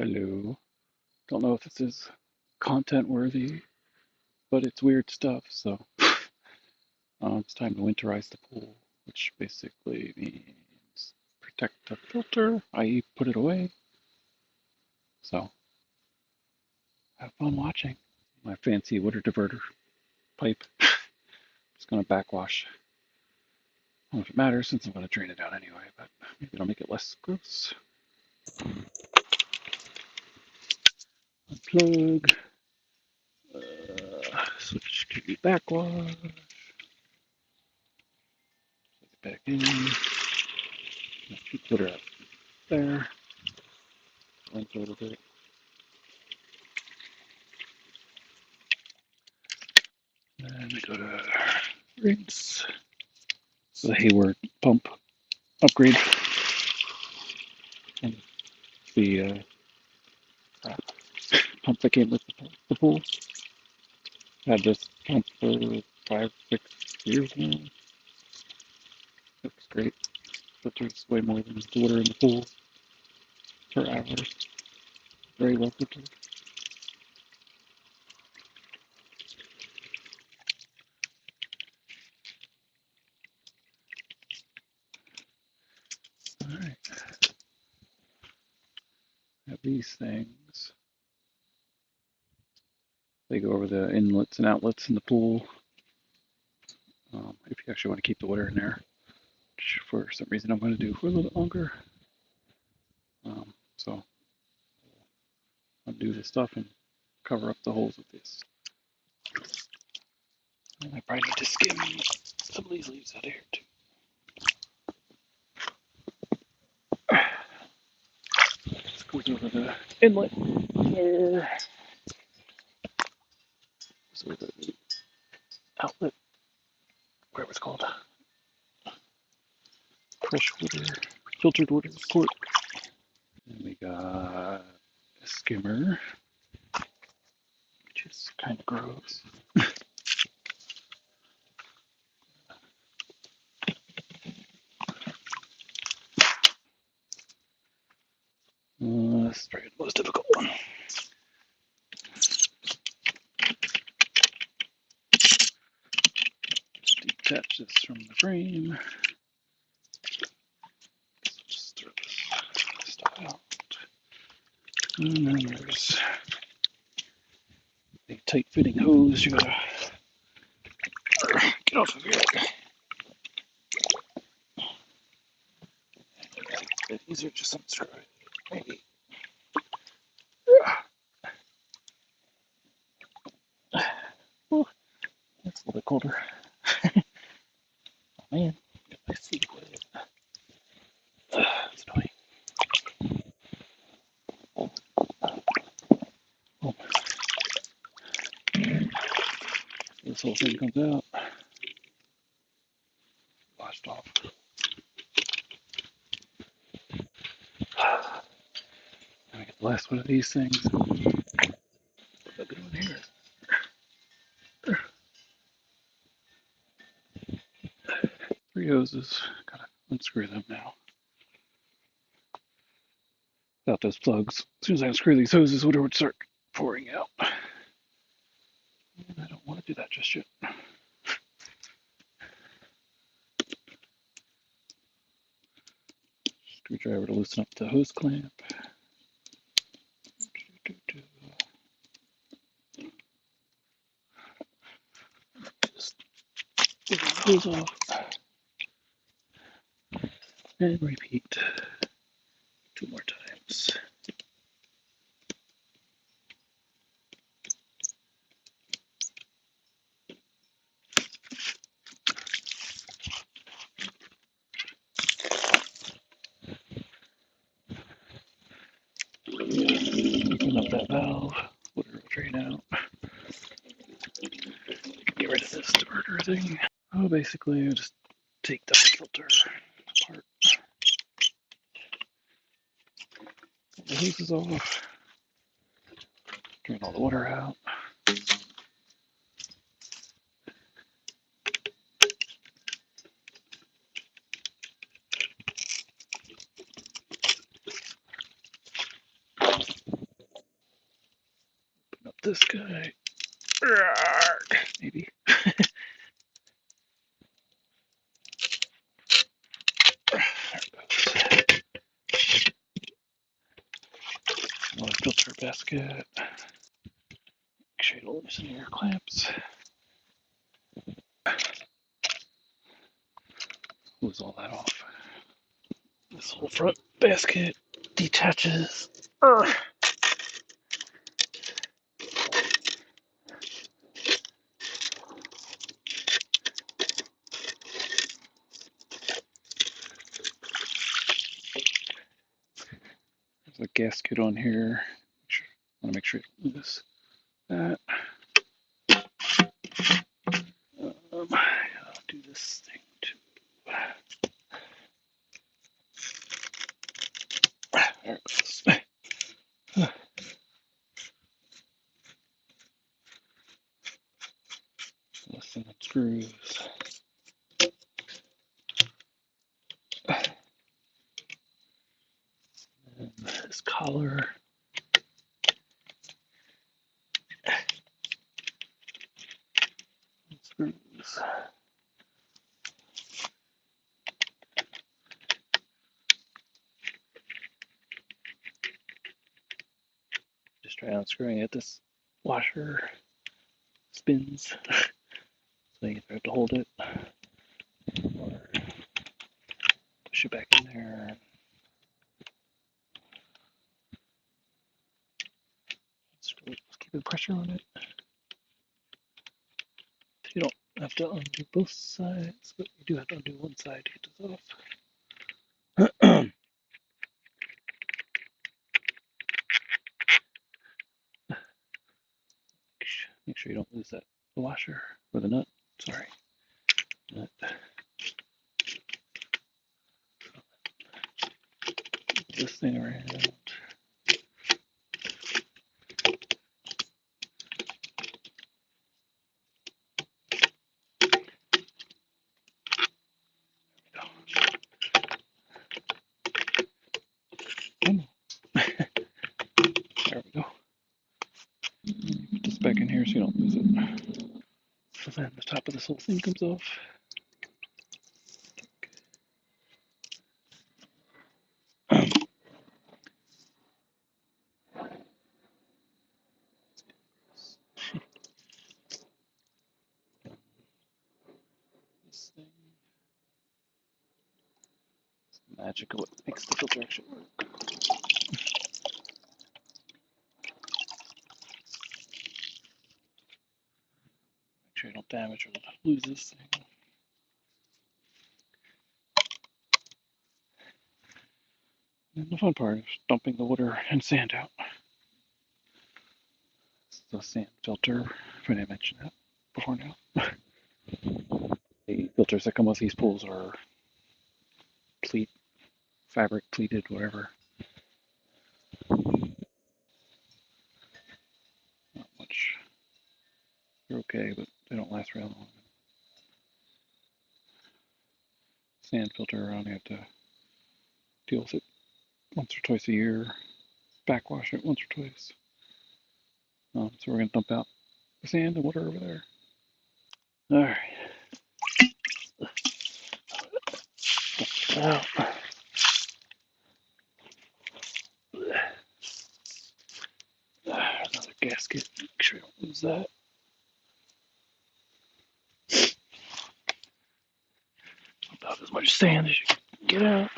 Hello. Don't know if this is content worthy, but it's weird stuff, so it's time to winterize the pool, which basically means protect the filter, i.e. put it away. So have fun watching. My fancy water diverter pipe. It's gonna backwash. I don't know if it matters since I'm gonna drain it out anyway, but maybe it'll make it less gross. Unplug. Switch to backwash. Plug it back in. Put it up there. Rinse a little bit. And we go to rinse. This is a Hayward pump upgrade. And the pump that came with the pool. Had this pump for 5, 6 years now. Looks great. Filters way more than the water in the pool per hour. Very well filtered. Alright. Have these things. They go over the inlets and outlets in the pool. If you actually want to keep the water in there, which for some reason I'm going to do for a little bit longer. So undo the stuff and cover up the holes with this. And I probably need to skim some of these leaves out of here too. This goes over the inlet there. This over the outlet, whatever it's called. Fresh water, filtered water port. And we got a skimmer, which is kind of gross. Let's try the most difficult one. Detach this from the frame. Just throw this stuff out. And then there's a tight fitting hose you gotta get off of here. These are just unscrew it. Maybe. Oh, that's a little bit colder. Oh man, got my seat with it. It's annoying. Oh. This whole thing comes out. Washed off. Now I get the last one of these things. What's that doing here? Three hoses. Gotta unscrew them now. Without those plugs, as soon as I unscrew these hoses, water would start pouring out. And I don't want to do that just yet. Screwdriver to loosen up the hose clamp. Just get the hose off. And repeat 2 more times. Open up that valve, water will drain out. Get rid of this diverter thing. Oh, basically, I just take the filter apart. Pull the hoses off. Drain all the water out. this guy. Maybe. There it goes. Another filter basket. Make sure you don't loosen your clamps. Lose all that off. This whole front basket detaches. There's a gasket on here. I want to make sure you don't lose that. I'll do this thing too. There it goes. Listen, it screws. And this collar. Screws. Just try unscrewing it. This washer spins, so you either have to hold it or push it back in there. Just keep pressure on it. You don't have to undo both sides, but you do have to undo one side to get this off. Make sure you don't lose that the washer or the nut. Sorry, nut. This thing around. There we go. Put this back in here so you don't lose it. So then the top of this whole thing comes off. This thing. It's magic of what makes the filter actually work. Make sure you don't damage or lose this thing. And the fun part is dumping the water and sand out. It's the sand filter, if I didn't mention that before now. The filters that come with these pools are fabric pleated, whatever. Not much. They're okay, but they don't last very long. Sand filter, I only have to deal with it once or twice a year. Backwash it once or twice. So we're going to dump out the sand and water over there. Alright. Out. Another gasket. Make sure you don't lose that. About as much sand as you can get out.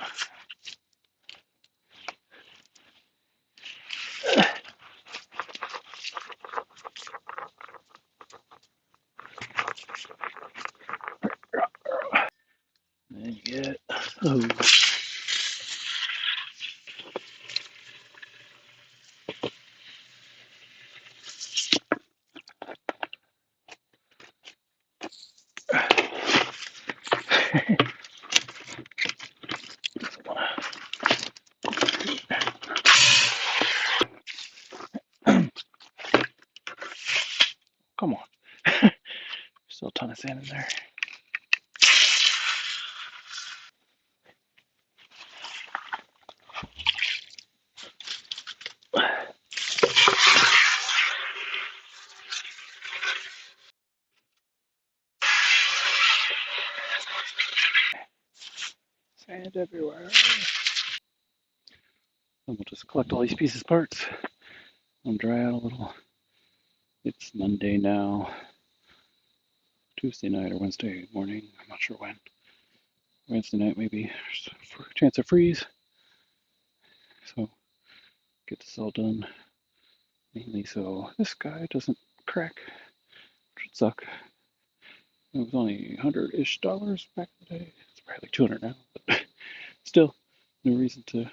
And then you get come on. Still a ton of sand in there. mud everywhere. And we'll just collect all these pieces parts. I'll dry out a little. It's Monday now. Tuesday night or Wednesday morning. I'm not sure when. Wednesday night maybe. There's a chance of freeze. So get this all done. Mainly so this guy doesn't crack, which would suck. It was only $100-ish back in the day. It's probably like 200 now, but still, no reason to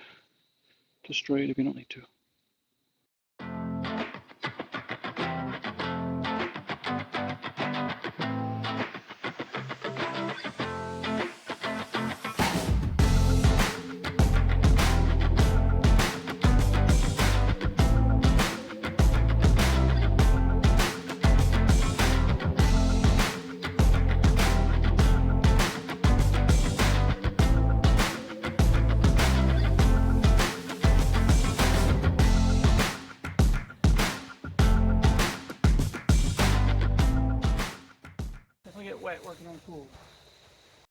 destroy it if you don't need to. Definitely get wet working on pools.